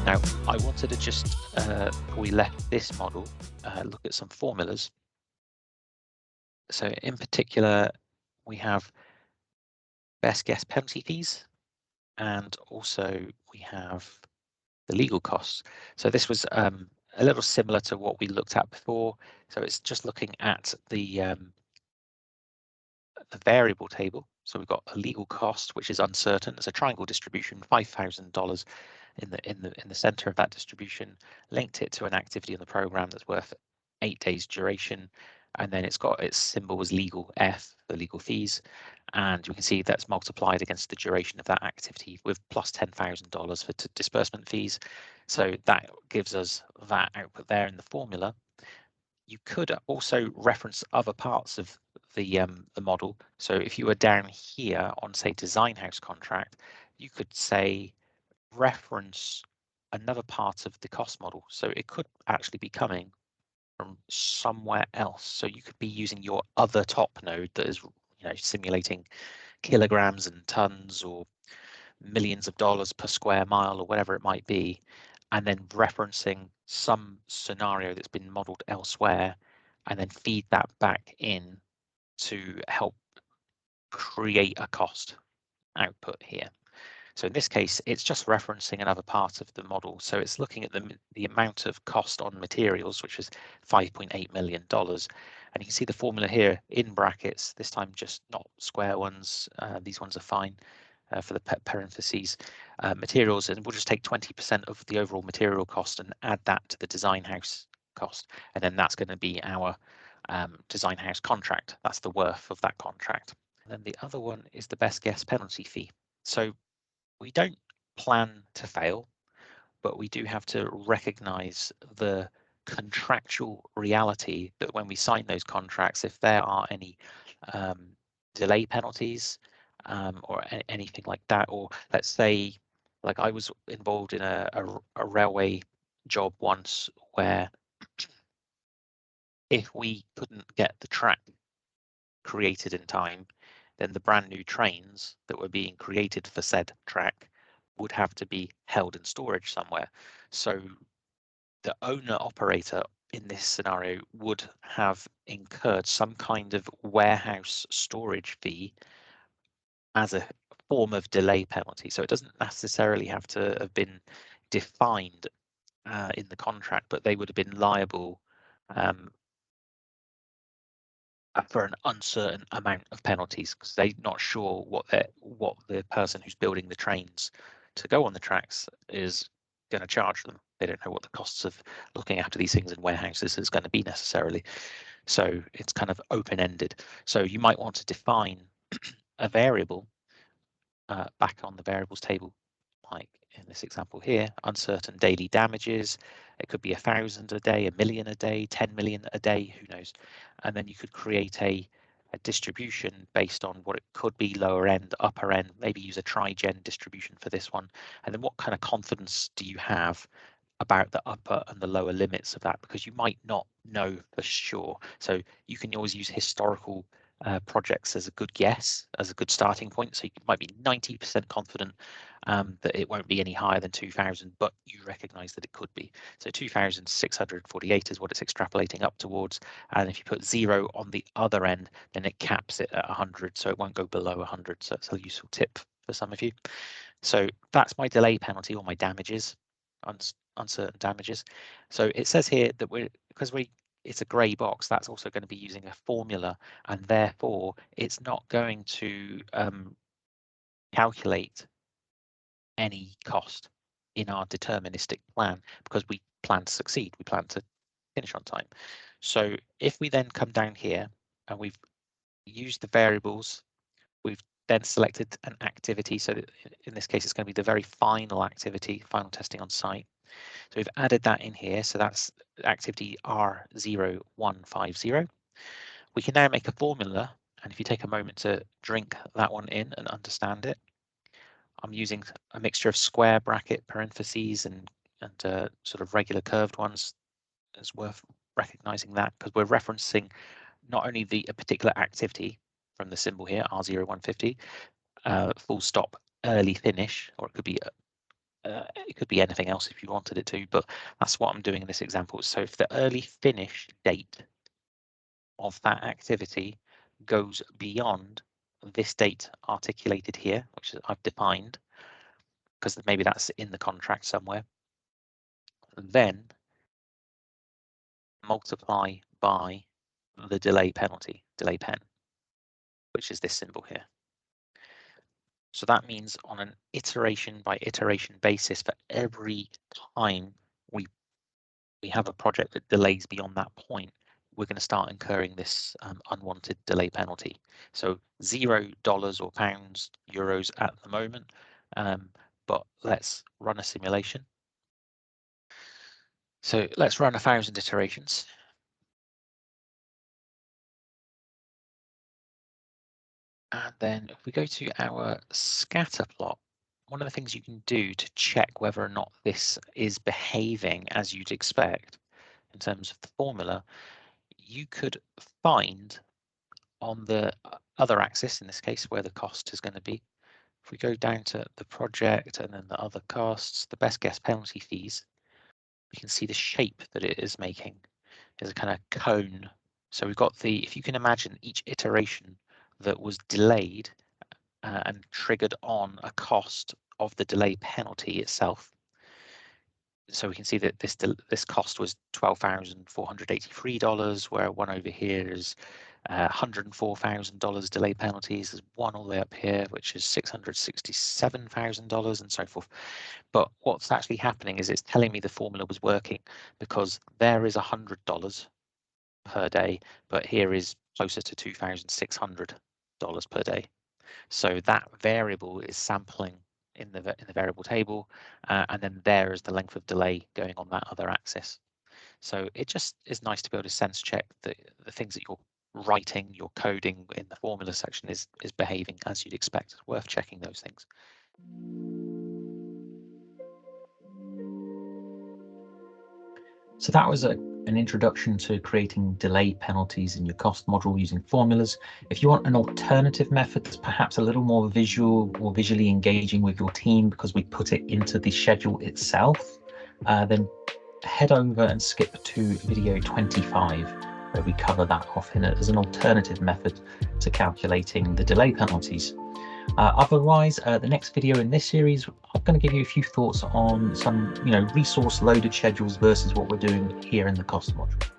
Now, I wanted to just, before we left this model, look at some formulas. So in particular, we have best guess penalty fees, and also we have the legal costs. So this was a little similar to what we looked at before. So it's just looking at the variable table. So we've got a legal cost, which is uncertain. It's a triangle distribution, $5,000 in the center of that distribution. Linked it to an activity in the program that's worth 8 days duration, and then it's got its symbol as legal F, the legal fees, and you can see that's multiplied against the duration of that activity with plus $10,000 for disbursement fees. So that gives us that output there in the formula. You could also reference other parts of the model. So if you were down here on, say, design house contract, you could say reference another part of the cost model. So it could actually be coming from somewhere else. So you could be using your other top node that is, simulating kilograms and tons or millions of dollars per square mile or whatever it might be, and then referencing some scenario that's been modeled elsewhere, and then feed that back in to help create a cost output here. So in this case, it's just referencing another part of the model. So it's looking at the amount of cost on materials, which is $5.8 million. And you can see the formula here in brackets, this time just not square ones. These ones are fine for the parentheses. Materials, and we'll just take 20% of the overall material cost and add that to the design house cost. And then that's going to be our design house contract. That's the worth of that contract. And then the other one is the best guess penalty fee. So we don't plan to fail, but we do have to recognize the contractual reality that when we sign those contracts, if there are any delay penalties or anything like that, or let's say, like I was involved in a railway job once where if we couldn't get the track created in time, then the brand new trains that were being created for said track would have to be held in storage somewhere. So the owner operator in this scenario would have incurred some kind of warehouse storage fee as a form of delay penalty. So it doesn't necessarily have to have been defined in the contract, but they would have been liable for an uncertain amount of penalties because they're not sure what the person who's building the trains to go on the tracks is going to charge them. They don't know what the costs of looking after these things in warehouses is going to be necessarily. So it's kind of open-ended. So you might want to define a variable back on the variables table, like in this example here, uncertain daily damages. It could be 1,000 a day, 1,000,000 a day, 10 million a day, who knows? And then you could create a distribution based on what it could be, lower end, upper end, maybe use a tri-gen distribution for this one. And then what kind of confidence do you have about the upper and the lower limits of that? Because you might not know for sure. So you can always use historical projects as a good guess, as a good starting point. So you might be 90% confident that it won't be any higher than 2,000, but you recognize that it could be. So 2,648 is what it's extrapolating up towards. And if you put 0 on the other end, then it caps it at 100. So it won't go below 100. So it's a useful tip for some of you. So that's my delay penalty or my damages, uncertain damages. So it says here that it's a grey box, that's also going to be using a formula, and therefore it's not going to calculate any cost in our deterministic plan because we plan to succeed, we plan to finish on time. So if we then come down here and we've used the variables, we've then selected an activity. So in this case, it's going to be the very final activity, final testing on site. So we've added that in here. So that's activity R0150. We can now make a formula. And if you take a moment to drink that one in and understand it, I'm using a mixture of square bracket parentheses and sort of regular curved ones. It's worth recognizing that because we're referencing not only a particular activity from the symbol here, R0150, full stop, early finish, or it could be It could be anything else if you wanted it to, but that's what I'm doing in this example. So if the early finish date of that activity goes beyond this date articulated here, which I've defined, because maybe that's in the contract somewhere, then multiply by the delay penalty, delay pen, which is this symbol here. So that means on an iteration by iteration basis, for every time we have a project that delays beyond that point, we're going to start incurring this unwanted delay penalty. So $0 or pounds, euros at the moment, but let's run a simulation. So let's run 1,000 iterations. And then if we go to our scatter plot, one of the things you can do to check whether or not this is behaving as you'd expect in terms of the formula, you could find on the other axis, in this case, where the cost is going to be. If we go down to the project and then the other costs, the best guess penalty fees, we can see the shape that it is making is a kind of cone. So we've got the, if you can imagine each iteration that was delayed and triggered on a cost of the delay penalty itself. So we can see that this cost was $12,483, where one over here is $104,000 delay penalties. There's one all the way up here, which is $667,000 and so forth. But what's actually happening is it's telling me the formula was working because there is $100 per day, but here is closer to $2,600 per day. So that variable is sampling in the variable table, and then there is the length of delay going on that other axis. So it just is nice to be able to sense check that the things that you're writing, your coding in the formula section is behaving as you'd expect. It's worth checking those things. So that was an introduction to creating delay penalties in your cost module using formulas. If you want an alternative method that's perhaps a little more visual or visually engaging with your team because we put it into the schedule itself, then head over and skip to video 25, where we cover that off as an alternative method to calculating the delay penalties. Otherwise, the next video in this series, I'm going to give you a few thoughts on some, resource loaded schedules versus what we're doing here in the cost module.